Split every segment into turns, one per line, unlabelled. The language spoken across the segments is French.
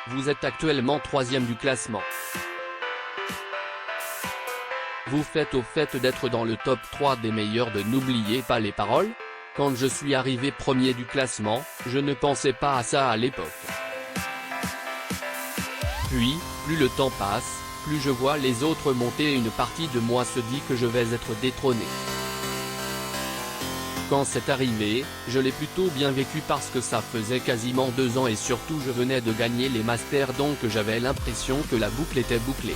Vous êtes actuellement 3e du classement. Vous faites au fait d'être dans le top 3 des meilleurs de N'oubliez pas les paroles? Quand je suis arrivé 1er du classement, je ne pensais pas à ça à l'époque. Puis, plus le temps passe, plus je vois les autres monter et une partie de moi se dit que je vais être détrôné. Quand c'est arrivé, je l'ai plutôt bien vécu parce que ça faisait quasiment 2 ans et surtout je venais de gagner les masters donc j'avais l'impression que la boucle était bouclée.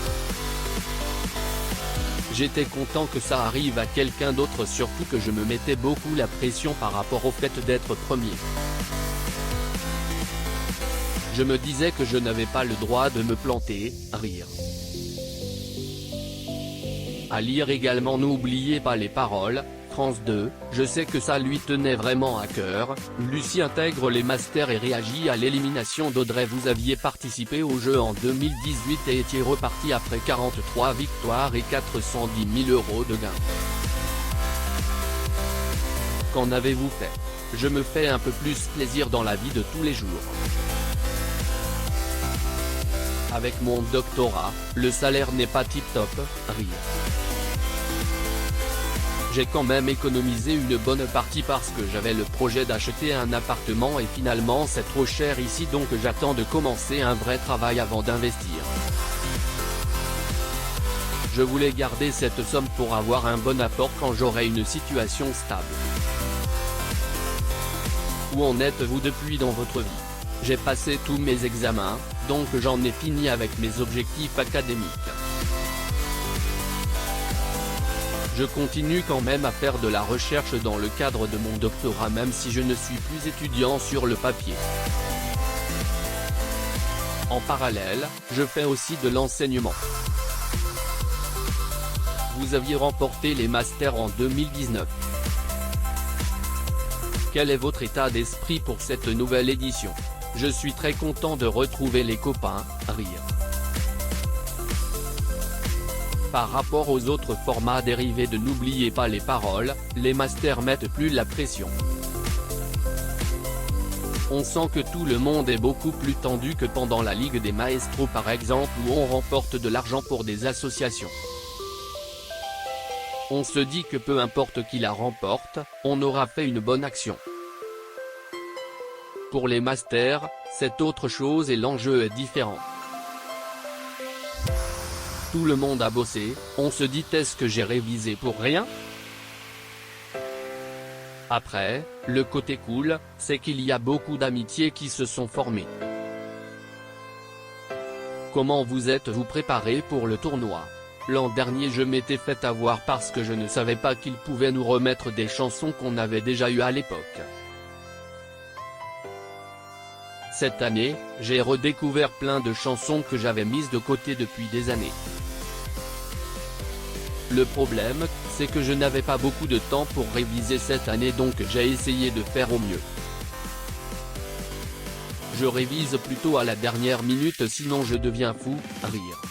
J'étais content que ça arrive à quelqu'un d'autre surtout que je me mettais beaucoup la pression par rapport au fait d'être premier. Je me disais que je n'avais pas le droit de me planter, rire. À lire également N'oubliez pas les paroles, France 2, je sais que ça lui tenait vraiment à cœur. Lucie intègre les masters et réagit à l'élimination d'Audrey. Vous aviez participé au jeu en 2018 et étiez reparti après 43 victoires et 410 000 € de gains. Qu'en avez-vous fait? Je me fais un peu plus plaisir dans la vie de tous les jours. Avec mon doctorat, le salaire n'est pas tip-top, rire. J'ai quand même économisé une bonne partie parce que j'avais le projet d'acheter un appartement et finalement c'est trop cher ici donc j'attends de commencer un vrai travail avant d'investir. Je voulais garder cette somme pour avoir un bon apport quand j'aurai une situation stable. Où en êtes-vous depuis dans votre vie? J'ai passé tous mes examens, donc j'en ai fini avec mes objectifs académiques. Je continue quand même à faire de la recherche dans le cadre de mon doctorat même si je ne suis plus étudiant sur le papier. En parallèle, je fais aussi de l'enseignement. Vous aviez remporté les masters en 2019. Quel est votre état d'esprit pour cette nouvelle édition? Je suis très content de retrouver les copains, rire. Par rapport aux autres formats dérivés de N'oubliez pas les paroles, les masters mettent plus la pression. On sent que tout le monde est beaucoup plus tendu que pendant la Ligue des Maestros par exemple où on remporte de l'argent pour des associations. On se dit que peu importe qui la remporte, on aura fait une bonne action. Pour les masters, c'est autre chose et l'enjeu est différent. Tout le monde a bossé, on se dit est-ce que j'ai révisé pour rien? Après, le côté cool, c'est qu'il y a beaucoup d'amitiés qui se sont formées. Comment vous êtes-vous préparé pour le tournoi? L'an dernier je m'étais fait avoir parce que je ne savais pas qu'ils pouvaient nous remettre des chansons qu'on avait déjà eues à l'époque. Cette année, j'ai redécouvert plein de chansons que j'avais mises de côté depuis des années. Le problème, c'est que je n'avais pas beaucoup de temps pour réviser cette année donc j'ai essayé de faire au mieux. Je révise plutôt à la dernière minute sinon je deviens fou, rire.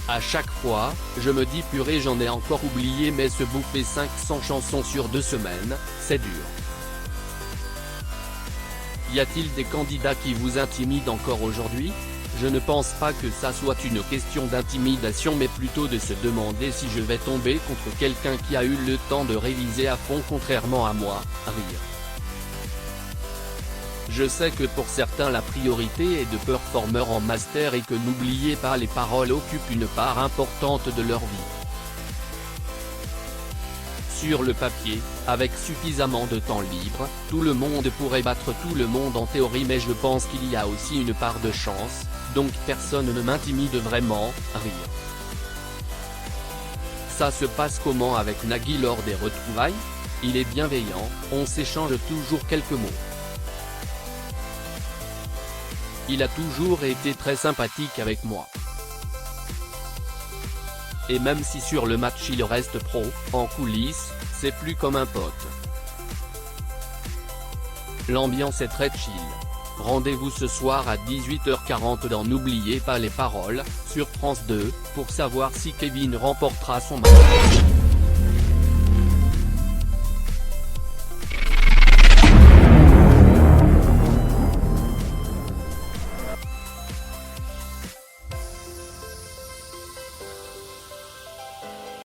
À chaque fois, je me dis purée j'en ai encore oublié mais se bouffer 500 chansons sur 2 semaines, c'est dur. Y a-t-il des candidats qui vous intimident encore aujourd'hui? Je ne pense pas que ça soit une question d'intimidation mais plutôt de se demander si je vais tomber contre quelqu'un qui a eu le temps de réviser à fond contrairement à moi, rire. Je sais que pour certains la priorité est de performer en master et que N'oubliez pas les paroles occupe une part importante de leur vie. Sur le papier, avec suffisamment de temps libre, tout le monde pourrait battre tout le monde en théorie mais je pense qu'il y a aussi une part de chance, donc personne ne m'intimide vraiment, rire. Ça se passe comment avec Nagui lors des retrouvailles? Il est bienveillant, on s'échange toujours quelques mots. Il a toujours été très sympathique avec moi. Et même si sur le match il reste pro, en coulisses, c'est plus comme un pote. L'ambiance est très chill. Rendez-vous ce soir à 18h40 dans N'oubliez pas les paroles, sur France 2, pour savoir si Kevin remportera son match.